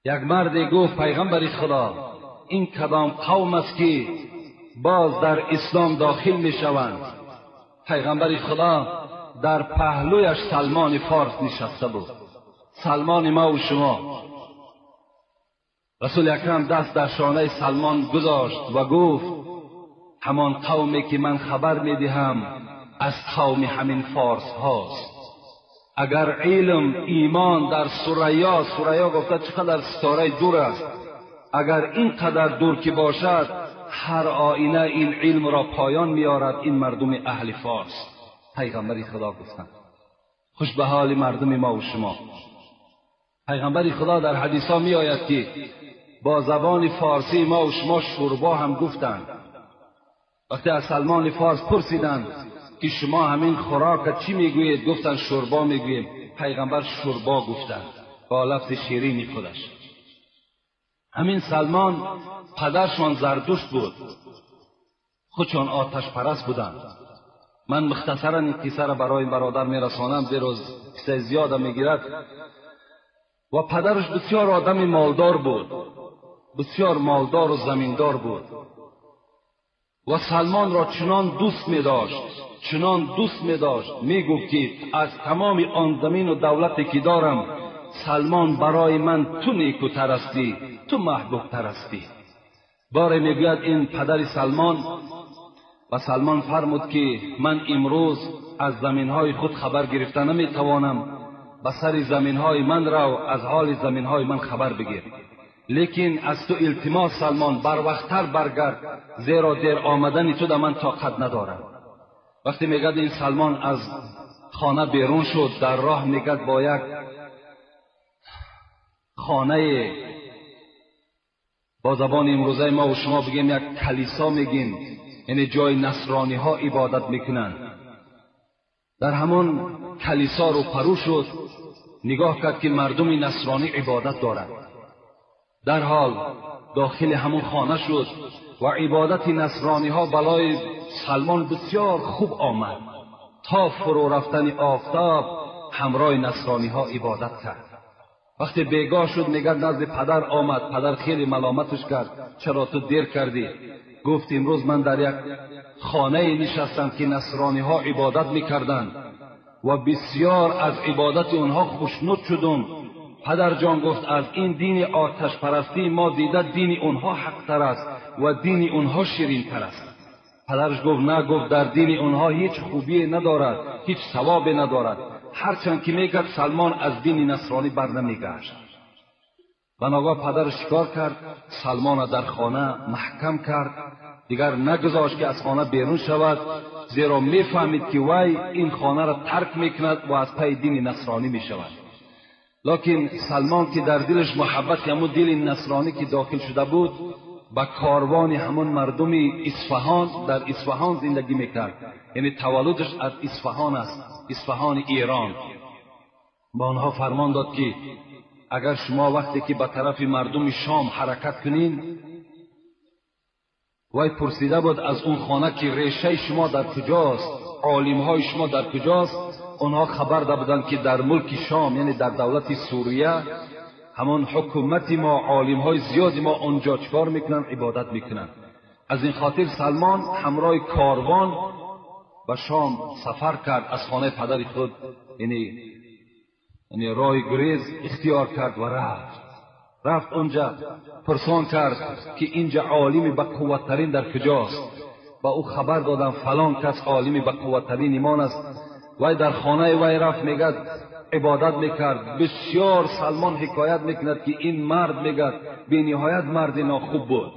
یک مردی گفت پیغمبر خدا این کدام قوم است که باز در اسلام داخل می شوند؟ پیغمبر خدا در پهلویش سلمان فارس نشسته بود، سلمان ما و شما. رسول اکرم دست در شانه سلمان گذاشت و گفت همان قومی که من خبر می دهم از قوم همین فارس هاست. اگر علم ایمان در ثریا گفته چقدر ستاره دور است، اگر این قدر دور که باشد هر آینه این علم را پایان میارد، این مردم اهل فارس. پیغمبر خدا گفتند خوش به حال مردم ما و شما. پیغمبر خدا در حدیث ها می آید که با زبان فارسی ما و شما شوربا هم گفتند. وقتی از سلمان فارس پرسیدند که شما همین خوراک چی میگویید؟ گفتند شوربا میگوییم. پیغمبر شوربا گفتند با لفظ شیرینی خودش. همین سلمان پدرشان زردشت بود، خودشان آتش پرست بودند. من مختصرا این قصه را برای برادر میرسانم، زیرا قصه زیاد میگیرد. و پدرش بسیار آدم مالدار بود، بسیار مالدار و زمیندار بود و سلمان را چنان دوست می داشت میگفت که از تمام آن زمین و دولتی که دارم سلمان برای من تو نیکوتر هستی، تو محبوبتر هستی. باره میگوید این پدر سلمان. و سلمان فرمود که من امروز از زمینهای خود خبر گرفته نمیتوانم، به سر زمینهای من رو، از حال زمینهای من خبر بگیر. لیکن از تو التماس سلمان بر وقتتر برگرد، زیرا دیر آمدن تو در من طاقت ندارم. وقتی میگد این سلمان از خانه بیرون شد، در راه میگد با یک خانه، با زبان امروزه ما و شما بگیم یک کلیسا میگیم، یعنی جای نصرانی ها عبادت میکنند. در همون کلیسا رو پرو شد، نگاه کرد که مردم نصرانی عبادت دارند. در حال داخل همون خانه شد و عبادت نصرانی ها بلای سلمان بسیار خوب آمد. تا فرو رفتن آفتاب همراه نصرانی ها عبادت کرد. وقتی بیگاه شد میگه نزد پدر آمد. پدر خیلی ملامتش کرد، چرا تو دیر کردی؟ گفت امروز من در یک خانه نشستم که نصرانی ها عبادت میکردند و بسیار از عبادت اونها خوشنود شدم. پدر جان گفت از این دین آتش پرستی ما دیده دین اونها حق تر است و دین اونها شیرین تر است. پدرش گفت نه، گفت در دین اونها هیچ خوبی ندارد، هیچ ثواب ندارد. هرچند که میگد سلمان از دین نصرانی بر نمیگشت. و ناگاه پدرش چیکار کرد؟ سلمان در خانه محکم کرد، دیگر نگذاشت که از خانه بیرون شود، زیرا میفهمید که وی این خانه را ترک میکند و از پی دین نصرانی میشود. لکن سلمان که در دلش محبت همون دین نصرانی که داخل شده بود، با کاروان همون مردم اصفهان، در اصفهان زندگی میکرد. یعنی تولدش از اصفهان است، اصفهان ایران. با آنها فرمان داد که اگر شما وقتی که به طرف مردم شام حرکت کنین، وی پرسیده بود از اون خانه که ریشه شما در کجاست، عالمهای شما در کجاست. آنها خبر دادند که در ملک شام، یعنی در دولت سوریه، همون حکومت ما، عالمهای زیادی ما اونجا چکار میکنن؟ عبادت میکنن. از این خاطر سلمان همراه کاروان به شام سفر کرد. از خانه پدر خود یعنی راه گریز اختیار کرد و رفت اونجا. پرسان کرد که اینجا عالم با قوتترین در کجاست؟ با او خبر دادن فلان کس عالم با قوتترین ایمان است. وی در خانه وی رفت، میگد عبادت میکرد. بسیار سلمان حکایت میکند که این مرد میگد بی نهایت مرد ناخوب بود.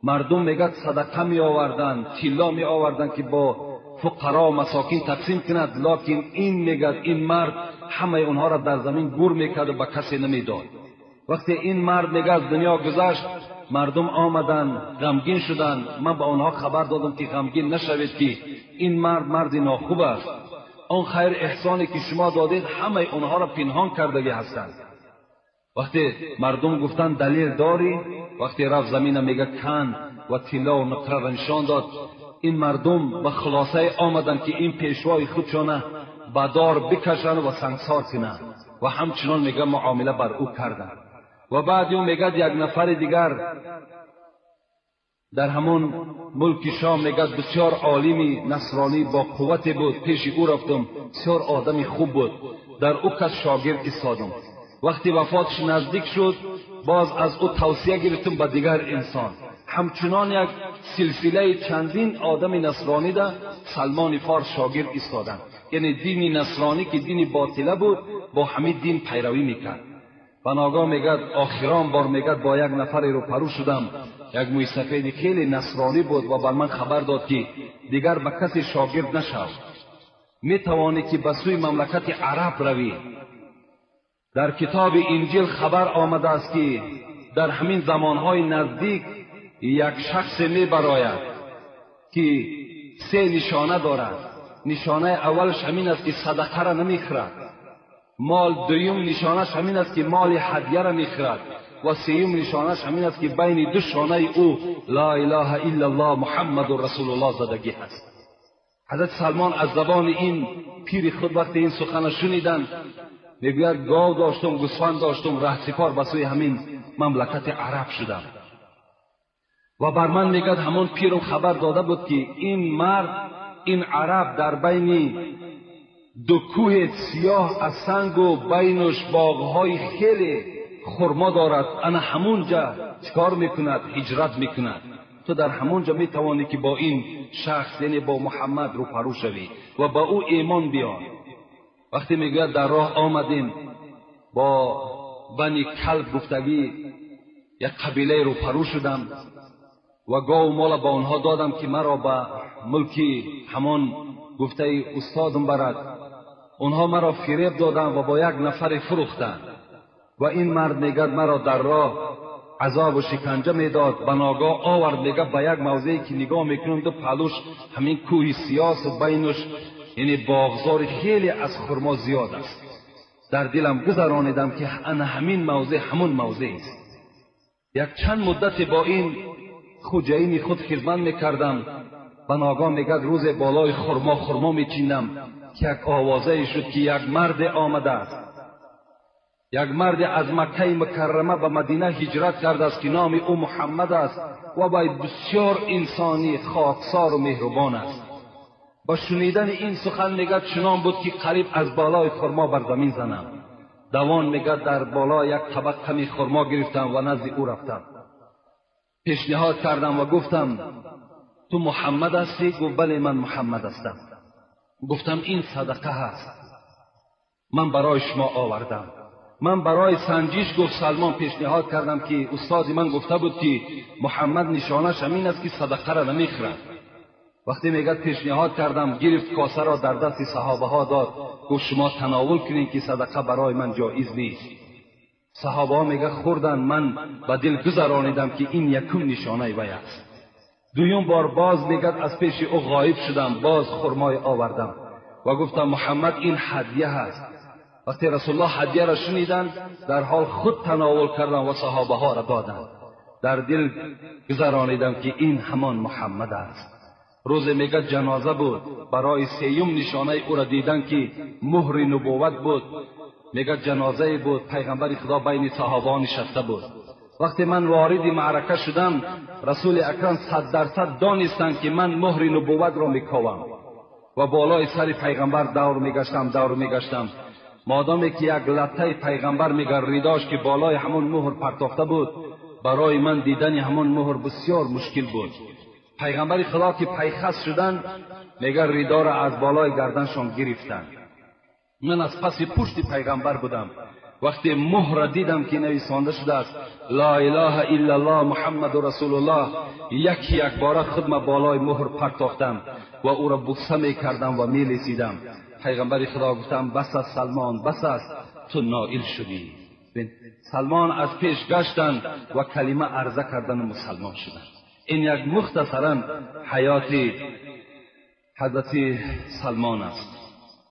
مردم میگد صدقه می آوردن، طلا می آوردن که با فقرا و مساکین تقسیم کند، لکن این میگد این مرد همه اونها را در زمین گور میکرد و به کسی نمیداد. وقتی این مرد میگه از دنیا گذشت، مردم آمدن غمگین شدن. من به آنها خبر دادم که غمگین نشوید که این مرد ناخوب است. آن خیر احسانی که شما دادید همه اونها را پنهان کرده هستند. وقتی مردم گفتن دلیل داری، وقتی رفت زمین میگه کن و طلا و نقره را نشان داد. این مردم به خلاصه آمدن که این پیشوای خودشان به دار بکشن و سنگسار کنند و همچنان میگه معامله بر او کردند. و بعد او میگد یک نفر دیگر در همون ملک شام میگد بسیار عالمی نصرانی با قوت بود، پیش او رفتم، بسیار آدمی خوب بود، در او کس شاگرد ایستادم. وقتی وفاتش نزدیک شد باز از او توصیه گرفتم به دیگر انسان. همچنان یک سلسله چندین آدم نصرانی ده سلمان فارس شاگرد ایستادند، یعنی دین نصرانی که دین باطله بود با همین دین پیروی میکرد. و ناگاه میگد آخران بار میگد با یک نفر روبرو شدم، یک موی سفید خیلی نصرانی بود و بر من خبر داد که دیگر به کسی شاگرد نشو، میتوانی که به سوی مملکت عرب روی. در کتاب انجیل خبر آمده است که در همین زمانهای نزدیک یک شخص میبراید که 3 نشانه دارد. نشانه اولش همین است که صدقه را نمیخورد، دویم نشانش همین است که مال هدیه را میخورد و سوم نشانش همین است که بین دو شانه او لا اله الا الله محمد رسول الله زدگی هست. حضرت سلمان از زبان این پیر خود وقتی این سخن شنیدند میگوید گاو داشتم، گوسفند داشتم، رهسپار به سوی همین مملکت عرب شدم. و بر من میگد همون پیرم خبر داده بود که این مرد، این عرب در بین دو کوه سیاه از سنگ و بینش باغهای خیلی خرما دارد، انا همونجا چکار میکند؟ هجرت میکند. تو در همونجا میتوانی که با این شخص یعنی با محمد روبرو شوی و با او ایمان بیار. وقتی میگوید در راه آمدیم با بنی کلب گفتگی یک قبیله روبرو شدم و گاو مال با آنها دادم که مرا به ملکی همان گفته استادم برد. آنها مرا فریب دادند و با یک نفر فروختند و این مرد میگد مرا در راه عذاب و شکنجه میداد. به ناگاه آورد میگد به یک موضعی که نگاه میکنم دو پهلوش همین کوه سیاس و بینش یعنی باغزار خیلی از خرما زیاد است. در دلم گذرانیدم که انا همین موضع همون موضع است. یک چند مدت با این خوجین خود خدمت میکردم. به ناگاه میگد روز بالای خرما میچیندم که یک آوازه شد که یک مرد آمده است، یک مرد از مکه مکرمه به مدینه هجرت کرده است که نام او محمد است و باید بسیار انسانی خاکسار و مهربان است. با شنیدن این سخن میگد چنان بود که قریب از بالای خرما بر زمین زنم. دوان میگد در بالا یک طبق کمی خرما گرفتم و نزد او رفتم. پیشنهاد کردم و گفتم تو محمد هستی؟ گفت بله من محمد هستم. گفتم این صدقه هست، من برای شما آوردم. من برای سنجش گفت سلمان پیشنهاد کردم که استادی من گفته بود که محمد نشانش همین است که صدقه را نمیخورد. وقتی میگد پیشنهاد کردم گرفت کاسه را در دست صحابه ها داد، گفت شما تناول کنین که صدقه برای من جایز نیست. صحابه ها میگه خوردن، من به دل گذرانیدم که این یکم نشانه وی است. دویم بار باز میگد از پیش او غایب شدم، باز خرمای آوردم و گفتم محمد این هدیه هست. وقتی رسول الله هدیه را شنیدند در حال خود تناول کردند و صحابه ها را دادند. در دل گذرانیدم که این همان محمد است. روز میگد جنازه بود، برای سیوم نشانه او را دیدن که مهر نبوت بود. میگد جنازه بود، پیغمبر خدا بین صحابه نشسته بود. وقتی من وارد معرکه شدم رسول اکرم 100% دانستند که من مهر نبوت را میکوام و بالای سر پیغمبر دور میگشتم. مادامی که یک لطه پیغمبر میگر ریداش که بالای همون مهر پرتافته بود، برای من دیدن همون مهر بسیار مشکل بود. پیغمبر خدا که پیخست شدند میگر ریدا را از بالای گردنشان گرفتند. من از پس پشت پیغمبر بودم. وقتی مهر را دیدم که نویسانده شده است لا اله الا الله محمد رسول الله، یک بار خودم بالای مهر پرتاختم و او را بوسه میکردم و میلیسیدم. پیغمبر خدا گفتم بس است سلمان، بس است، تو نائل شدی. سلمان از پیش گشتند و کلمه عرضه کردن و مسلمان شدند. این یک مختصرا حیات حضرت سلمان است.